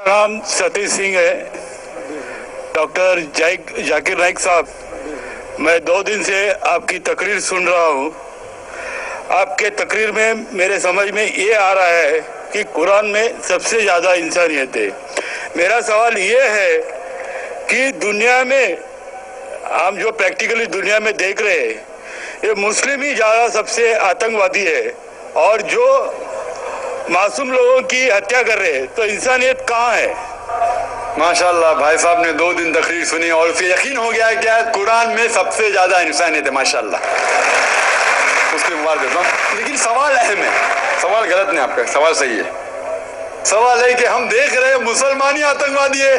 नाम सतीश सिंह है। डॉक्टर जाकिर नाइक साहब, मैं 2 दिन से आपकी तकरीर सुन रहा हूँ। आपके तकरीर में मेरे समझ में ये आ रहा है कि कुरान में सबसे ज़्यादा इंसानियत है। मेरा सवाल ये है कि दुनिया में हम जो प्रैक्टिकली दुनिया में देख रहे हैं, ये मुस्लिम ही ज़्यादा सबसे आतंकवादी है और जो मासूम लोगों की हत्या कर रहे हैं, तो इंसानियत कहाँ है? माशाल्लाह, भाई साहब ने 2 दिन तकरीर सुनी और उसे यकीन हो गया क्या कुरान में सबसे ज्यादा इंसानियत है। माशाल्लाह, उसके मुबारक देता हूँ। लेकिन सवाल अहम है, सवाल गलत नहीं, आपका सवाल सही है। सवाल है कि हम देख रहे हैं मुसलमान ही आतंकवादी है,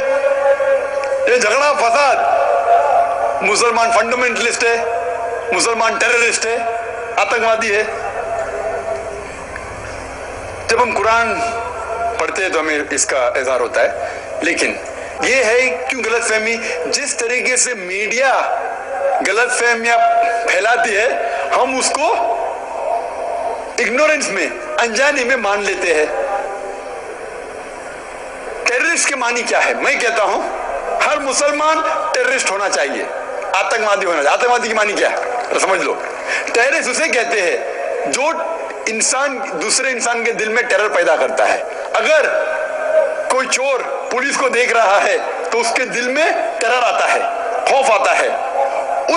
ये झगड़ा फसाद, मुसलमान फंडामेंटलिस्ट है, मुसलमान टेररिस्ट है, आतंकवादी है। जब हम कुरान पढ़ते हैं तो हमें इसका इज़हार होता है। लेकिन ये है क्यों गलतफहमी, जिस तरीके से मीडिया गलतफहमियां फैलाती है, हम उसको इग्नोरेंस में, अनजाने में मान लेते हैं। टेररिस्ट के मानी क्या है? मैं कहता हूं हर मुसलमान टेररिस्ट होना चाहिए, आतंकवादी होना चाहिए। आतंकवादी की मानी क्या है तो समझ लो। टेररिस्ट उसे कहते हैं जो इंसान दूसरे इंसान के दिल में टेरर पैदा करता है। अगर कोई चोर पुलिस को देख रहा है तो उसके दिल में टेरर आता है, खौफ आता है।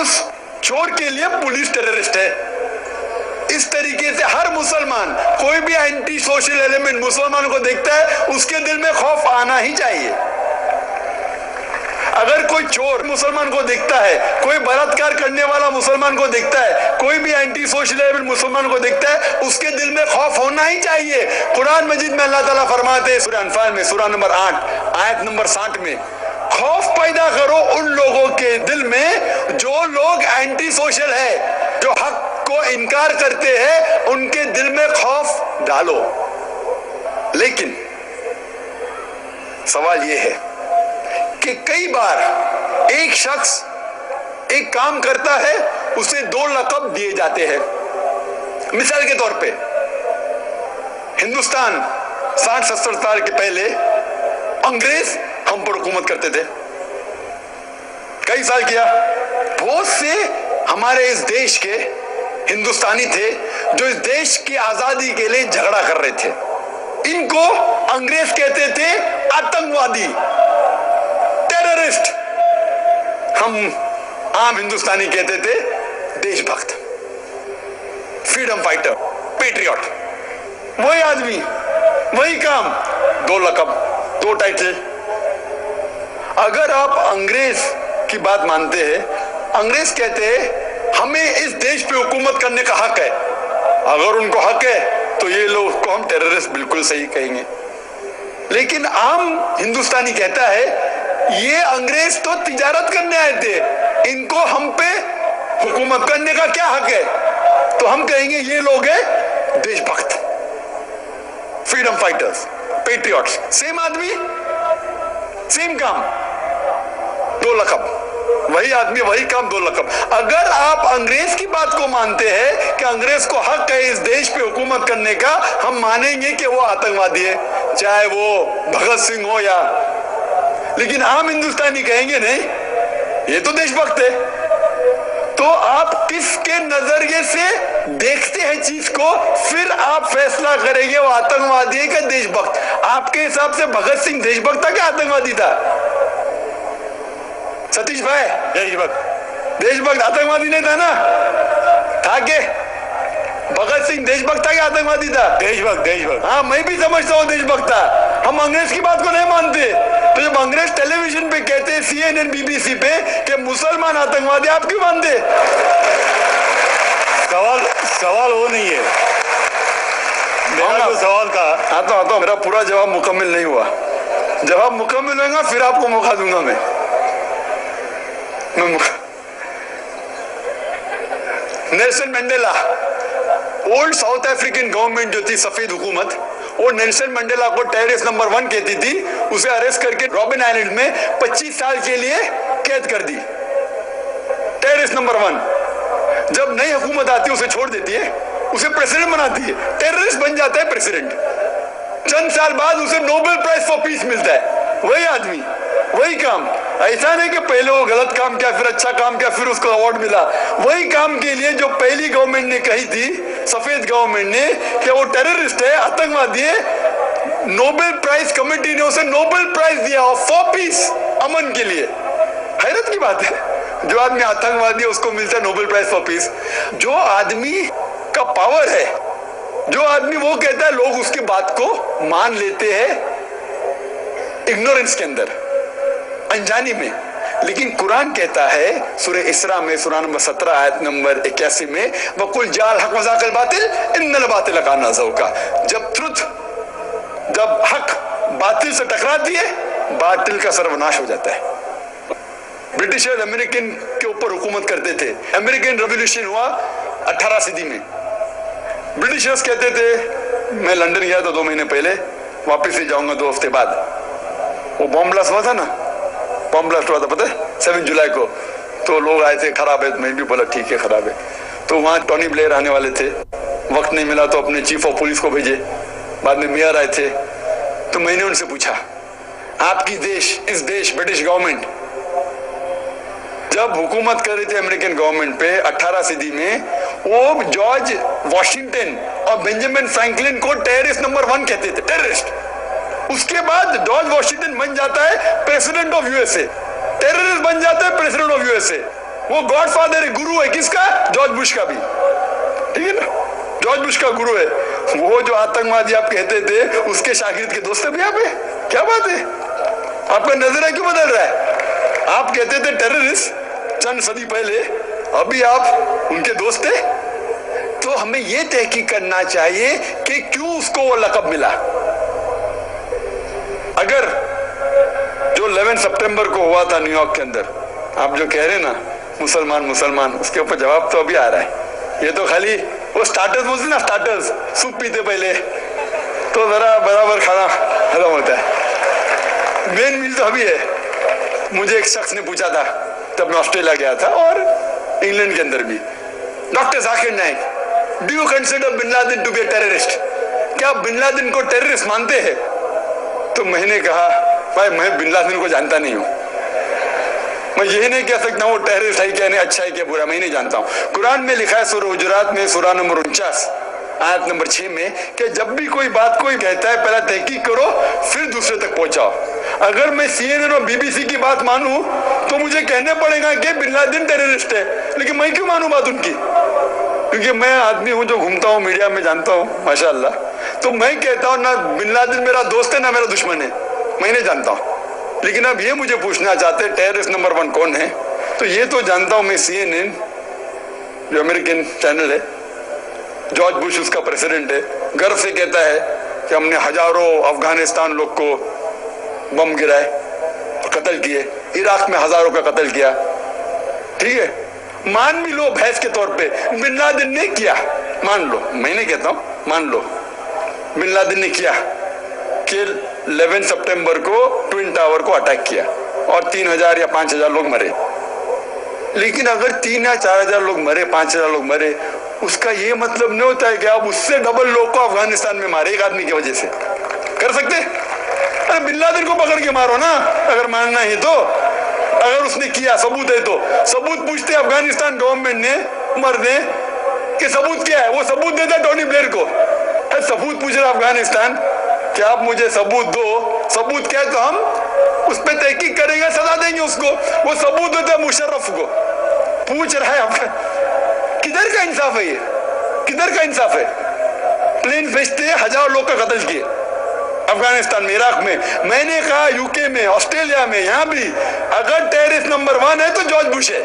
उस चोर के लिए पुलिस टेररिस्ट है। इस तरीके से हर मुसलमान, कोई भी एंटी सोशल एलिमेंट मुसलमान को देखता है, उसके दिल में खौफ आना ही चाहिए। अगर कोई चोर मुसलमान को देखता है, कोई बलात्कार करने वाला मुसलमान को देखता है, कोई भी एंटी सोशल एलिमेंट मुसलमान को देखता है, उसके दिल में खौफ होना ही चाहिए। कुरान मजीद में अल्लाह ताला फरमाते हैं सूरह अनफाल में, सूरह नंबर 8 आयत नंबर 60 में, खौफ पैदा करो उन लोगों के दिल में जो लोग एंटी सोशल है, जो हक को इनकार करते हैं, उनके दिल में खौफ डालो। लेकिन सवाल यह है कि कई बार एक शख्स एक काम करता है, उसे 2 लक़ब दिए जाते हैं। मिसाल के तौर पे हिंदुस्तान 60-70 साल के पहले अंग्रेज हम पर हुकूमत करते थे, कई साल किया। बहुत से हमारे इस देश के हिंदुस्तानी थे जो इस देश की आजादी के लिए झगड़ा कर रहे थे। इनको अंग्रेज कहते थे आतंकवादी, टेररिस्ट। हम आम हिंदुस्तानी कहते थे देशभक्त, फ्रीडम फाइटर, पेट्रियट। वही आदमी, वही काम, 2 लक़ब, 2 टाइटल। अगर आप अंग्रेज की बात मानते हैं, अंग्रेज कहते हैं हमें इस देश पे हुकूमत करने का हक है। अगर उनको हक है तो ये लोग को हम टेररिस्ट बिल्कुल सही कहेंगे। लेकिन आम हिंदुस्तानी कहता है ये अंग्रेज तो तिजारत करने आए थे, इनको हम पे हुकूमत करने का क्या हक है? तो हम कहेंगे ये लोग हैं देशभक्त, फ्रीडम फाइटर्स, पेट्रियट्स। सेम आदमी, सेम काम, 2 लक़ब। वही आदमी, वही काम, 2 लक़ब। अगर आप अंग्रेज की बात को मानते हैं कि अंग्रेज को हक है इस देश पे हुकूमत करने का, हम मानेंगे कि वो आतंकवादी है, चाहे वो भगत सिंह हो या। लेकिन आम हिंदुस्तानी कहेंगे नहीं, ये तो देशभक्त है। तो आप किसके नजरिए से देखते हैं चीज को, फिर आप फैसला करेंगे वो आतंकवादी है कि देशभक्त। आपके हिसाब से भगत सिंह देशभक्त था कि आतंकवादी था? सतीश भाई, देशभक्त। देशभक्त, आतंकवादी नहीं था ना? था के भगत सिंह देशभक्त था कि आतंकवादी था? देशभक्त, देशभक्त। हाँ, मैं भी समझता हूँ देशभक्त था। हम अंग्रेज की बात को नहीं मानते। तो जब अंग्रेज टेलीविजन पे कहते हैं, CNN, BBC पे, कि मुसलमान आतंकवादी, आप क्यों मानते? सवाल वो नहीं है। मेरा जो सवाल था, आता हूँ, मेरा पूरा जवाब मुकम्मल नहीं हुआ। जवाब मुकम्मल होगा फिर आपको मौका दूंगा मैं। Nelson Mandela, old south African government जो थी, सफेद हुकूमत, वो नेल्सन मंडेला को टेररिस्ट नंबर 1 कहती थी। उसे अरेस्ट करके रॉबिन आइलैंड में 25 साल के लिए कैद कर दी। Terrorist number 1। जब नई हुकूमत आती है उसे छोड़ देती है, उसे प्रेसिडेंट बनाती है, टेररिस्ट बन जाता है प्रेसिडेंट। चंद साल बाद उसे नोबेल प्राइज फॉर पीस मिलता है। वही आदमी, वही काम। ऐसा नहीं कि पहले वो गलत काम किया, फिर अच्छा काम किया, फिर उसको अवार्ड मिला। वही काम के लिए जो पहली गवर्नमेंट ने कही थी, सफेद गवर्नमेंट ने, कि वो टेररिस्ट है, आतंकवादी है, नोबेल प्राइज कमेटी ने उसे नोबेल प्राइज दिया फॉर पीस, अमन के लिए। हैरत की बात है, जो आदमी आतंकवादी है उसको मिलता है नोबेल प्राइज फॉर पीस। जो आदमी का पावर है, जो आदमी वो कहता है, लोग उसकी बात को मान लेते हैं इग्नोरेंस के अंदर, अनजानी में। लेकिन कुरान कहता है सूरह इसरा में, सूरह नंबर 17 आयत नंबर 81 में, वकुल जाल हक मजाकल बातिल इन्नल बातिल काना ज़ौका। जब हक बातिल से टकराती है, बातिल का सर्वनाश हो जाता है। ब्रिटिशर्स अमेरिकन के ऊपर हुकूमत करते थे। अमेरिकन रेवोल्यूशन हुआ 18 सदी में। ब्रिटिशर्स कहते थे, मैं लंदन गया था 2 महीने पहले, वापस ही जाऊंगा 2 हफ्ते बाद। वो बॉम्ब ब्लास्ट हुआ था ना, बॉम्ब ब्लास्ट हुआ था, पता है, 7 जुलाई को। तो लोग आए थे, खराब है, मैं भी बोला ठीक है खराब है। तो वहां टोनी ब्लेयर आने वाले थे, वक्त नहीं मिला तो अपने चीफ ऑफ पुलिस को भेजे, बाद में मेयर आए थे। तो मैंने उनसे पूछा, आपकी देश, इस देश ब्रिटिश गवर्नमेंट जब हुकूमत कर रही थी अमेरिकन गवर्नमेंट पे 18 सदी में, वो जॉर्ज वॉशिंगटन और बेंजामिन फ्रैंकलिन को टेररिस्ट नंबर 1 कहते थे, टेररिस्ट। उसके बाद जॉर्ज वॉशिंगटन बन जाता है प्रेसिडेंट ऑफ यूएसए, टेररिस्ट बन जाता है प्रेसिडेंट ऑफ यूएसए। वो गॉडफादर है, गुरु है किसका? जॉर्ज बुश का भी, ठीक है ना, जॉर्ज बुश का गुरु है। वो जो आतंकवादी आप कहते थे, उसके शागिर्द के दोस्त भी आप है। क्या बात है, आपका नजरिया क्यों बदल रहा है? आप कहते थे टेररिस्ट चंद सदी पहले, अभी आप उनके दोस्त थे। तो हमें यह तहकीक करना चाहिए कि क्यों उसको वो लक़ब मिला। अगर जो 11 सितंबर को हुआ था न्यूयॉर्क के अंदर, आप जो कह रहे ना मुसलमान मुसलमान, उसके ऊपर जवाब तो अभी आ रहा है। ये तो खाली वो स्टार्टर्स बोलते ना, स्टार्टर्स, सूप पीते पहले तो जरा बराबर खाना खत्म होता है। मेन मील तो अभी है। मुझे एक शख्स ने पूछा था, तब मैं ऑस्ट्रेलिया गया था और इंग्लैंड के अंदर भी, doctor Zakir Naik, do you consider bin Laden to be a terrorist? क्या आप बिन लादेन को टेररिस्ट मानते हैं? तो मैंने कहा, भाई मैं बिन लादेन को जानता नहीं हूं, मैं यही नहीं कह सकता वो टेररिस्ट है क्या नहीं, अच्छा है क्या बुरा, मैं नहीं जानता हूं। कुरान में लिखा है सूरह हुजुरात में, सूरह नंबर 49 आयत नंबर 6 में, कि जब भी कोई बात कोई कहता है, पहला तहकीक करो, फिर दूसरे तक पहुंचाओ। अगर मैं CNN और BBC की बात मानूं तो मुझे कहने पड़ेगा कि बिन लादेन टेररिस्ट है, लेकिन मैं क्यों मानूं बात उनकी? क्योंकि मैं आदमी हूं जो घूमता हूं मीडिया में, जानता हूं माशाल्लाह। तो मैं कहता हूं ना बिन लादेन मेरा दोस्त है ना मेरा दुश्मन है, मैं नहीं जानता हूं। लेकिन अब ये मुझे पूछना चाहते हैं टेररिस्ट नंबर 1 कौन है, तो ये तो जानता हूं मैं, CNN जो अमेरिकन चैनल है, जॉर्ज बुश उसका प्रेसिडेंट है, गर्व से कहता है कि हमने हजारों अफगानिस्तान लोग को बम गिराए, कत्ल किए, इराक में हजारों का कत्ल किया, ठीक है। मान भी लो बहस के तौर पे बिन लादेन ने किया, मान लो, मैं नहीं कहता हूं, मान लो बिन लादेन ने किया कि 11 सितंबर को ट्विन टावर को अटैक किया और 3000 या 5000 लोग मरे। लेकिन अगर 3 या 4000 लोग मरे, 5000 लोग मरे, उसका ये मतलब नहीं होता है कि आप उससे डबल लोग को अफगानिस्तान में मारे एक आदमी की वजह से। कर सकते? अरे बिन लादेन को पकड़ के मारो ना, अगर मानना है तो। अगर उसने किया, सबूत है तो सबूत पूछते अफगानिस्तान गवर्नमेंट ने, मरने कि सबूत क्या है, वो सबूत देता टोनी ब्लेयर को। सबूत पूछ रहा अफगानिस्तान कि आप मुझे सबूत दो, सबूत क्या है तो हम उस पर तहकीक करेंगे, सजा देंगे उसको। वो सबूत देता मुशर्रफ को, पूछ रहा है। किधर का इंसाफ है ये? किधर का इंसाफ है? प्लेन भेजते हजारों लोग का कत्ल किए अफगानिस्तान में, इराक में। मैंने कहा यूके में, ऑस्ट्रेलिया में, यहां भी अगर टेररिस्ट नंबर 1 है तो जॉर्ज बुश है।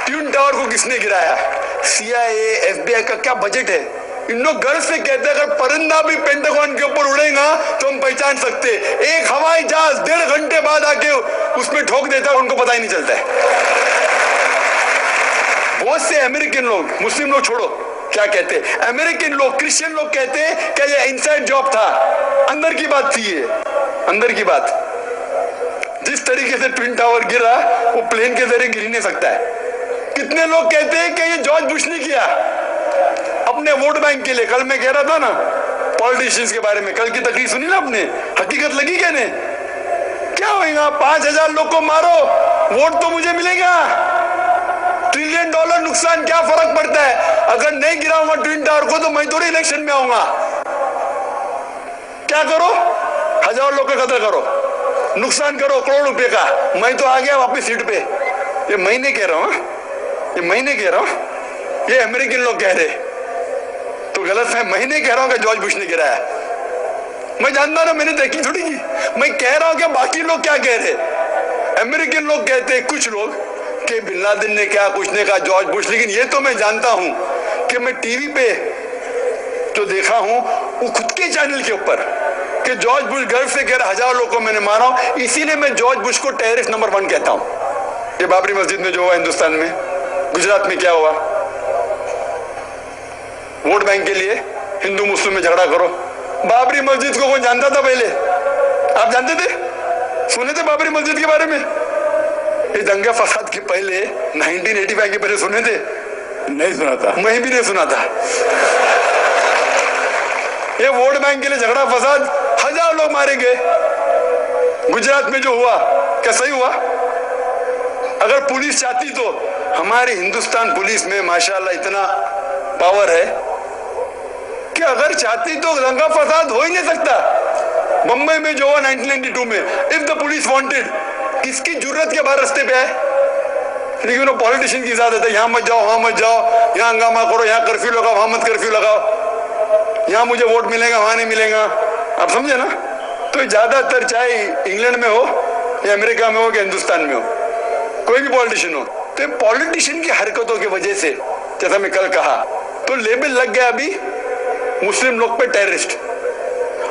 ट्विन टावर को किसने गिराया? CIA, FBI का क्या बजट है? इन लोग गर्व से कहते हैं अगर परिंदा भी पेंटागन के ऊपर उड़ेगा तो हम पहचान सकते। एक हवाई जहाज 1.5 घंटे बाद आके उसमें ठोक देता है, उनको पता ही नहीं चलता है। बहुत से अमेरिकन लोग, मुस्लिम लोग छोड़ो, क्या कहते हैं अमेरिकन लोग, क्रिश्चियन लोग कहते हैं कि ये इनसाइड जॉब था, अंदर की बात थी, ये अंदर की बात। जिस तरीके से ट्विन टावर गिरा वो प्लेन के जरिए गिर नहीं सकता है। कितने लोग कहते हैं कि ये जॉर्ज बुश ने किया, वोट बैंक के लिए। कल मैं कह रहा था ना पॉलिटिशियंस के बारे में, कल की तकलीफ सुनी ना आपने, हकीकत लगी क्या ने? क्या होगा? 5,000 लोग को मारो, वोट तो मुझे मिलेगा। $1 ट्रिलियन नुकसान, क्या फर्क पड़ता है? अगर नहीं गिराऊंगा ट्विन टावर को तो मैं थोड़ी इलेक्शन में आऊंगा। क्या करो? 1,000 लोग का कत्ल करो, नुकसान करो करोड़ रुपए का, मैं तो आ गया वापस सीट पे। ये मैं नहीं कह रहा हूं, ये मैं नहीं कह रहा हूं, ये अमेरिकन लोग कह रहे। तो गलत है, मैं नहीं कह रहा हूं कि जॉर्ज बुश ने गिराया। मैं जानता ना, मैंने देखी थोड़ी की। मैं कह रहा हूं कि बाकी लोग क्या कह रहे। अमेरिकन लोग कहते हैं कुछ लोग कि बिन लादेन ने क्या कुछ ने कहा जॉर्ज बुश, लेकिन ये तो मैं जानता हूं कि मैं टीवी पे जो देखा हूं वो खुद के चैनल के ऊपर कि जॉर्ज बुश गर्व से कह रहा 1,000 लोगों को मैंने मारा हूं, इसीलिए मैं जॉर्ज बुश को टेररिस्ट नंबर 1 कहता हूं। ये बाबरी मस्जिद में जो हुआ हिंदुस्तान में, गुजरात में क्या हुआ, वोट बैंक के लिए हिंदू मुस्लिम में झगड़ा करो। बाबरी मस्जिद को कौन जानता था पहले? आप जानते थे? सुने थे बाबरी मस्जिद के बारे में? ये दंगे फसाद के पहले 1985 के पहले सुने थे? नहीं सुना था। मैं भी नहीं सुना था। ये वोट बैंक के लिए झगड़ा फसाद, 1,000 लोग मारे गए। गुजरात में जो हुआ क्या सही हुआ? अगर पुलिस चाहती तो, हमारी हिंदुस्तान पुलिस में माशाल्लाह इतना पावर है कि अगर चाहती तो दंगा फसाद हो ही नहीं सकता। बम्बई में जो हुआ 1992 में, इफ द पुलिस वांटेड, किसकी जरूरत के बाहर रास्ते पे है? लेकिन वो पॉलिटिशियन की इजाजत है, यहाँ मत जाओ वहां मत जाओ, यहाँ हंगामा करो, यहाँ कर्फ्यू लगाओ वहां मत कर्फ्यू लगाओ, यहाँ मुझे वोट मिलेगा वहां नहीं मिलेगा। आप समझे ना? तो ज्यादातर चाहे इंग्लैंड में हो या अमेरिका में हो या हिंदुस्तान में हो, कोई भी पॉलिटिशियन हो, तो पॉलिटिशियन की हरकतों की वजह से, जैसा मैं कल कहा, तो लेबल लग गया अभी मुस्लिम लोग पे टेररिस्ट।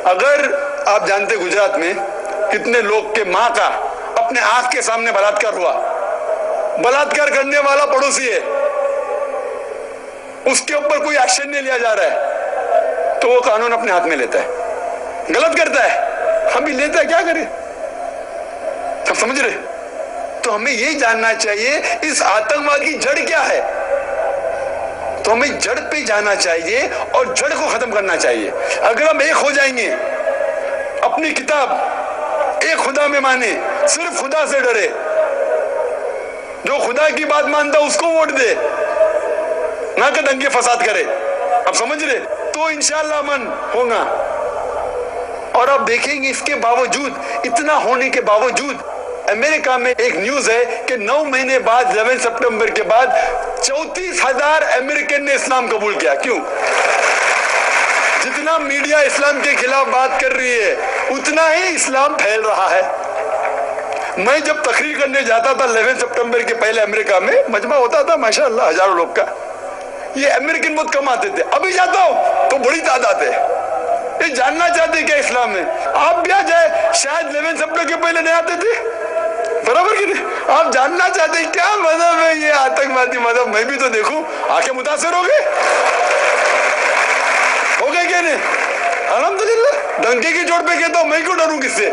अगर आप जानते गुजरात में कितने लोग के माँ का अपने आंख के सामने बलात्कार हुआ, बलात्कार करने वाला पड़ोसी है, उसके ऊपर कोई एक्शन नहीं लिया जा रहा है, तो वो कानून अपने हाथ में लेता है, गलत करता है, हम भी लेता है, क्या करें? सब समझ रहे? तो हमें यही जानना चाहिए इस आतंकवाद की जड़ क्या है। तो हमें जड़ पे जाना चाहिए और जड़ को खत्म करना चाहिए। अगर हम एक हो जाएंगे, अपनी किताब एक खुदा में माने, सिर्फ खुदा से डरे, जो खुदा की बात मानता उसको वोट दे, ना कि दंगे फसाद करे। आप समझ रहे? तो इंशाअल्लाह अमन होगा। और आप देखेंगे इसके बावजूद, इतना होने के बावजूद, अमेरिका में एक न्यूज है कि 9 महीने बाद 11 सितंबर के बाद 34,000 अमेरिकन ने इस्लाम कबूल किया। क्यों? जितना मीडिया इस्लाम के खिलाफ बात कर रही है, उतना ही इस्लाम फैल रहा है। मैं जब तकरीर करने जाता था 11 सितंबर के पहले अमेरिका में, मजमा होता था माशाअल्लाह 1,000 लोग का, ये अमेरिकन बहुत कम आते थे। अभी जाता हूं तो बड़ी तादाद है। ये जानना चाहते क्या इस्लाम में? आप भी आ जाए, शायद 11 सितंबर के पहले नहीं आते थे, बराबर कि नहीं? आप जानना चाहते हैं क्या मजहब है ये आतंकवादी मजहब, मैं भी तो देखूं, आंखें मुतासिर हो गए क्या नहीं? अल्हम्दुलिल्लाह, डंके की चोट पे कहता हूं, मैं क्यों डरूं किससे?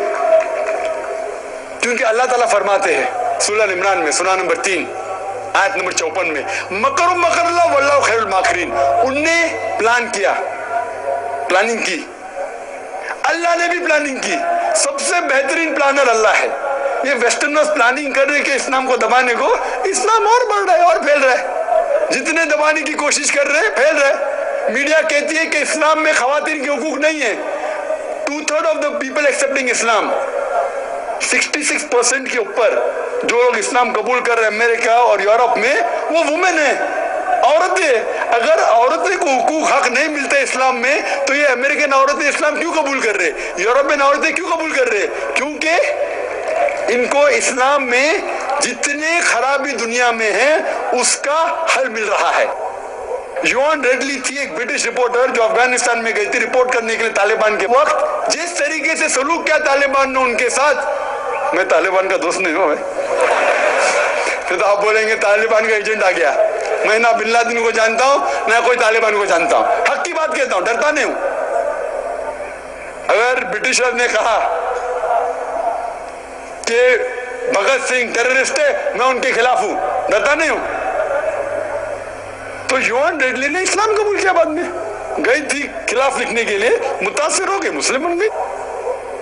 क्योंकि अल्लाह ताला फरमाते हैं सूरह इमरान में, सूरह नंबर 3 आयत नंबर 54 में, मकरुम मकरल्लाह वल्लाहु खैरुल माकिरीन। उनने प्लान किया, प्लानिंग की, अल्लाह ने भी प्लानिंग की। सबसे बेहतरीन प्लानर अल्लाह है। ये वेस्टर्नर्स प्लानिंग कर रहे कि इस्लाम को दबाने को, इस्लाम और बढ़ रहा है और फैल रहा है। जितने दबाने की कोशिश कर रहे हैं, फैल रहा है। मीडिया कहती है कि इस्लाम में खवातीन के हुकूक नहीं है। 2/3 ऑफ द पीपल एक्सेप्टिंग इस्लाम, 66% के ऊपर जो लोग इस्लाम कबूल कर रहे हैं अमेरिका और यूरोप में, वो वुमेन है, औरतें। अगर औरतें को हुकूक हक नहीं मिलते इस्लाम में, तो ये अमेरिकन औरतें इस्लाम क्यों कबूल कर रहे, यूरोपियन औरतें क्यों कबूल कर रहे? क्योंकि इनको इस्लाम में जितने खराबी दुनिया में है उसका हल मिल रहा है। योन रेडली थी एक ब्रिटिश रिपोर्टर जो अफगानिस्तान में गई थी रिपोर्ट करने के लिए तालिबान के वक्त। जिस तरीके से सलूक किया तालिबान ने उनके साथ, मैं तालिबान का दोस्त नहीं हूं, फिर तो आप बोलेंगे तालिबान का एजेंट आ गया। मैं ना बिन लादेन को जानता हूं ना कोई तालिबान को जानता हूं, हक की बात कहता हूं, डरता नहीं हूं। अगर ब्रिटिशर्स ने कहा कि भगत सिंह टेररिस्ट है, मैं उनके खिलाफ हूं, डरता नहीं हूं। तो योन रेडली ने इस्लाम कबूल किया बाद में। गई थी खिलाफ लिखने के लिए, मुतासिर हो गए, मुस्लिम बन गई।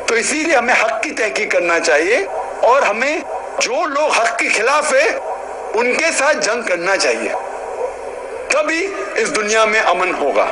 तो इसीलिए हमें हक की तहकीक करना चाहिए और हमें जो लोग हक के खिलाफ है उनके साथ जंग करना चाहिए, तभी इस दुनिया में अमन होगा।